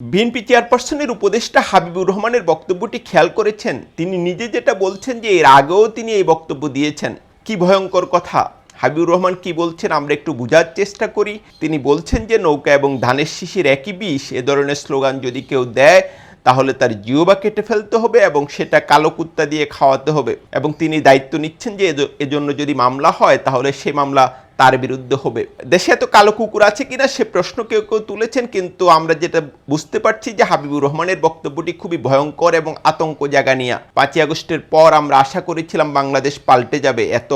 BNP চেয়ারপারসনের উপদেষ্টা হাবিবুর রহমানের বক্তব্যটি খেয়াল করেছেন। তিনি নিজে যেটা বলছেন যে এর আগেও তিনি এই বক্তব্য দিয়েছেন। কি ভয়ঙ্কর কথা! হাবিবুর রহমান কি বলছেন আমরা একটু বোঝার চেষ্টা করি। তিনি বলছেন যে নৌকা এবং ধানের শিশির একই বিষ, এ ধরনের স্লোগান যদি কেউ দেয় তাহলে তার জিহ্বা কেটে ফেলতে হবে এবং সেটা কালো কুত্তা দিয়ে খাওয়াতে হবে, এবং তিনি দায়িত্ব নিচ্ছেন যে এজন্য যদি মামলা হয় তাহলে সে মামলা তার বিরুদ্ধে হবে। দেশে এত কালো কুকুর আছে কিনা সে প্রশ্ন কেউ কেউ তুলেছেন, কিন্তু আমরা যেটা বুঝতে পারছি যে হাবিবুর রহমানের বক্তব্যটি খুবই ভয়ঙ্কর এবং আতঙ্ক জাগা নিয়ে। 5ই আগস্টের পর আমরা আশা করেছিলাম বাংলাদেশ পাল্টে যাবে। এত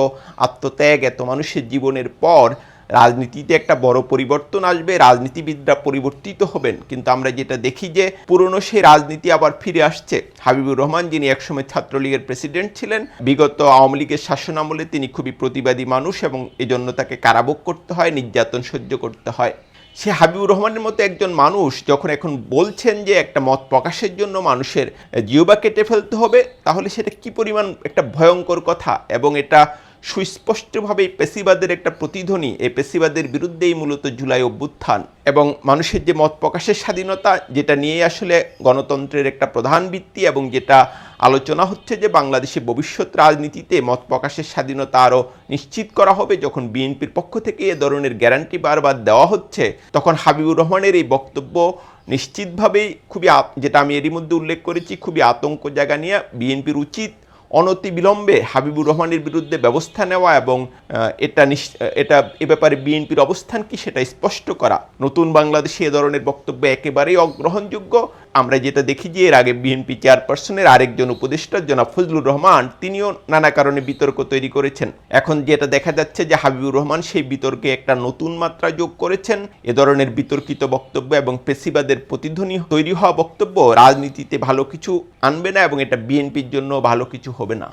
আত্মত্যাগ, এত মানুষের জীবনের পর রাজনীতিতে একটা বড় পরিবর্তন আসবে, রাজনীতিবিদরা পরিবর্তিত হবেন, কিন্তু আমরা যেটা দেখি যে পুরনো সেই রাজনীতি আবার ফিরে আসছে। হাবিবুর রহমান, যিনি একসময় ছাত্রলীগের প্রেসিডেন্ট ছিলেন, বিগত আওয়ামী লীগের শাসনামলে তিনি খুবই প্রতিবাদী মানুষ এবং এজন্য তাকে কারাভোগ করতে হয়, নির্যাতন সহ্য করতে হয়। সে হাবিবুর রহমানের মতো একজন মানুষ যখন এখন বলছেন যে একটা মত প্রকাশের জন্য মানুষের জিহ্বা কেটে ফেলতে হবে, তাহলে সেটা কি পরিমাণ একটা ভয়ঙ্কর কথা। এবং এটা সুস্পষ্টভাবে পেশিবাদের একটা প্রতিধ্বনি। এই পেশিবাদের বিরুদ্ধেই মূলত জুলাই অভ্যুত্থান এবং মানুষের যে মত প্রকাশের স্বাধীনতা, যেটা নিয়ে আসলে গণতন্ত্রের একটা প্রধান ভিত্তি, এবং যেটা আলোচনা হচ্ছে যে বাংলাদেশে ভবিষ্যৎ রাজনীতিতে মত প্রকাশের স্বাধীনতা আরও নিশ্চিত করা হবে। যখন বিএনপির পক্ষ থেকে এ ধরনের গ্যারান্টি বারবার দেওয়া হচ্ছে, তখন হাবিবুর রহমানের এই বক্তব্য নিশ্চিতভাবেই খুবই, যেটা আমি এরই মধ্যে উল্লেখ করেছি, খুবই আতঙ্ক জায়গা নিয়ে বিএনপির উচিত অনতিবিলম্বে হাবিবুর রহমানের বিরুদ্ধে ব্যবস্থা নেওয়া এবং এ ব্যাপারে বিএনপির অবস্থান কি সেটা স্পষ্ট করা। নতুন বাংলাদেশে এ ধরনের বক্তব্য একেবারেই অগ্রহণযোগ্য। আমরা যেটা দেখি যে এর আগে বিএনপি চেয়ারপারসনের আরেকজন উপদেষ্টা জনাব ফজলুর রহমান, তিনিও নানা কারণে বিতর্ক তৈরি করেছেন। এখন যেটা দেখা যাচ্ছে যে হাবিবুর রহমান সেই বিতর্কে একটা নতুন মাত্রা যোগ করেছেন। এ ধরনের বিতর্কিত বক্তব্য এবং পেশিবাদের প্রতিধ্বনি তৈরি হওয়া বক্তব্য রাজনীতিতে ভালো কিছু আনবে না এবং এটা বিএনপির জন্য ভালো কিছু হবে না।